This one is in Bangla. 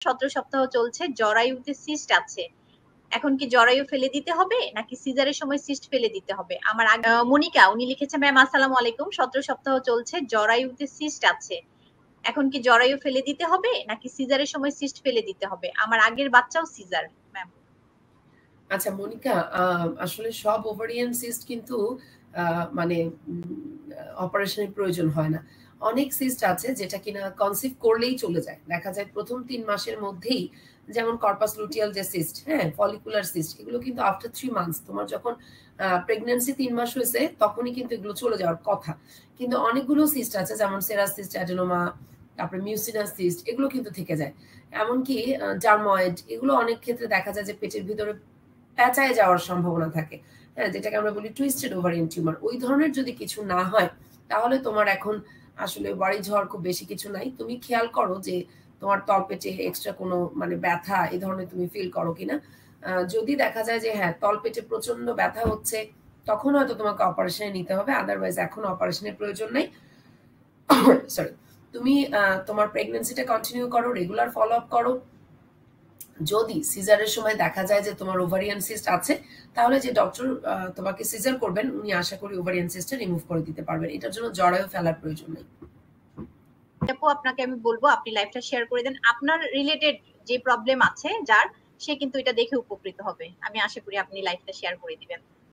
17 সপ্তাহ চলছে, জরায়ুতে সিস্ট আছে, এখন কি জরায়ু ফেলে দিতে হবে নাকি সিজারের সময় সিস্ট ফেলে দিতে হবে? আমার মনিকা উনি লিখেছে, ম্যাম আসসালামু আলাইকুম, 17 সপ্তাহ চলছে, জরায়ুতে সিস্ট আছে, এখন কি জরায়ু ফেলে দিতে হবে নাকি সিজারের সময় সিস্ট ফেলে দিতে হবে? আমার আগের বাচ্চাও সিজার ম্যাম। আচ্ছা মনিকা, আসলে সব ওভারিয়ান সিস্ট কিন্তু মানে অপারেশনের প্রয়োজন হয় না। অনেক সিস্ট আছে যেটা কিনা কনসিভ করলেই চলে যায়। দেখা যায় প্রথম ৩ মাসের মধ্যেই, যেমন কর্পাস লুটিয়াল যে সিস্ট, হ্যাঁ, ফলিকুলার সিস্ট, এগুলো কিন্তু আফটার 3 মান্থস, তোমার যখন প্রেগন্যান্সি ৩ মাস হয়েছে তখনই কিন্তু এগুলো চলে যাওয়ার কথা। কিন্তু অনেকগুলো সিস্ট আছে যেমন সেরাস সিস্ট, অ্যাডেনোমা, তারপরে মিউসিনাস সিস্ট, এগুলো কিন্তু থেকে যায়। এমনকি জার্ময়েড, এগুলো অনেক ক্ষেত্রে দেখা যায় যে পেটের ভিতরে প্যাঁচায় যাওয়ার সম্ভাবনা থাকে, হ্যাঁ, যেটাকে আমরা বলি টুইস্টেড ওভারিয়ান টিউমার। ওই ধরনের যদি কিছু না হয় তাহলে তোমার এখন আসলে ওয়ারিজ হওয়ার খুব বেশি কিছু নাই। তুমি খেয়াল করো যে তোমার তলপেটে এক্সট্রা কোনো মানে ব্যথা এই ধরনের তুমি ফিল করো কিনা। যদি দেখা যায় যে হ্যাঁ তলপেটে প্রচন্ড ব্যথা হচ্ছে, তখন হয়তো তোমাকে অপারেশনে নিতে হবে, আদারওয়াইজ এখন অপারেশনের প্রয়োজন নেই। সরি, তুমি তোমার প্রেগন্যান্সিটা কন্টিনিউ করো, রেগুলার ফলো আপ করো। যদি সিজারের সময় দেখা যায় যে তোমার ওভারিয়ান সিস্ট আছে, তাহলে যে ডক্টর তোমাকে সিজার করবেন উনি আশা করি ওভারিয়ান সিস্টটা রিমুভ করে দিতে পারবেন। এটার জন্য জরায়ু ফেলার প্রয়োজন নেই। আপু আপনাকে আমি বলবো আপনি লাইভটা শেয়ার করে দেন, আপনার রিলেটেড যে প্রবলেম আছে যার, সে কিন্তু এটা দেখে উপকৃত হবে। আমি আশা করি আপনি লাইভটা শেয়ার করে দিবেন।